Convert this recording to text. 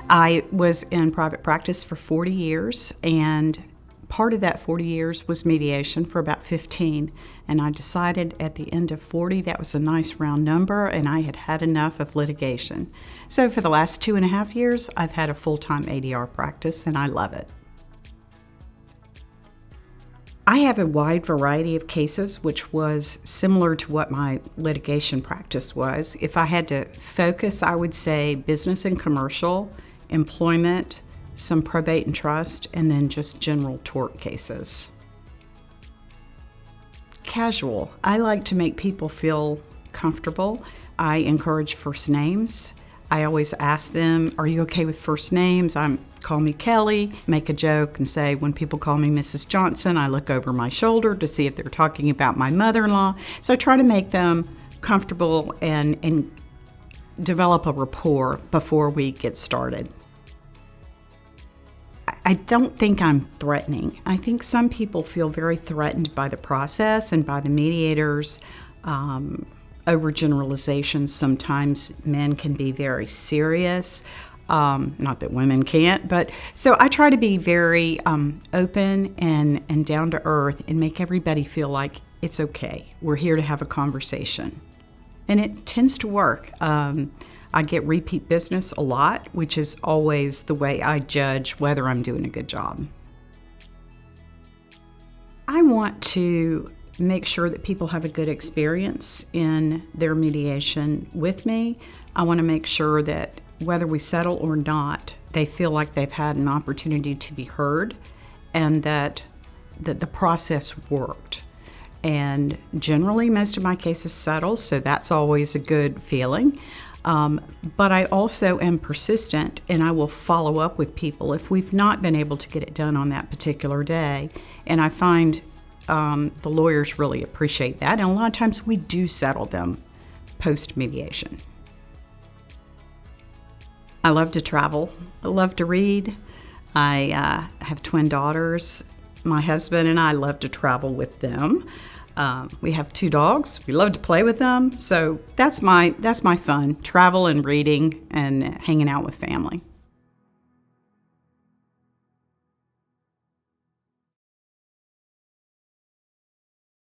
I was in private practice for 40 years, and part of that 40 years was mediation for about 15. And I decided at the end of 40 that was a nice round number, and I had had enough of litigation. So for the last 2.5 years, I've had a full-time ADR practice, and I love it. I have a wide variety of cases, which was similar to what my litigation practice was. If I had to focus, I would say business and commercial, employment, some probate and trust, and then just general tort cases. Casual. I like to make people feel comfortable. I encourage first names. I always ask them, are you okay with first names? Call me Kelly, make a joke and say, when people call me Mrs. Johnson, I look over my shoulder to see if they're talking about my mother-in-law. So I try to make them comfortable and develop a rapport before we get started. I don't think I'm threatening. I think some people feel very threatened by the process and by the mediators. Overgeneralizations. Sometimes men can be very serious. Not that women can't, but so I try to be very open and down to earth and make everybody feel like it's okay. We're here to have a conversation. And it tends to work. I get repeat business a lot, which is always the way I judge whether I'm doing a good job. I want to make sure that people have a good experience in their mediation with me. I want to make sure that whether we settle or not, they feel like they've had an opportunity to be heard and that the process worked. And generally, most of my cases settle, so that's always a good feeling. But I also am persistent, and I will follow up with people if we've not been able to get it done on that particular day. And I find the lawyers really appreciate that, and a lot of times we do settle them post-mediation. I love to travel. I love to read. I have twin daughters. My husband and I love to travel with them. We have 2 dogs. We love to play with them. So that's my fun, travel and reading and hanging out with family.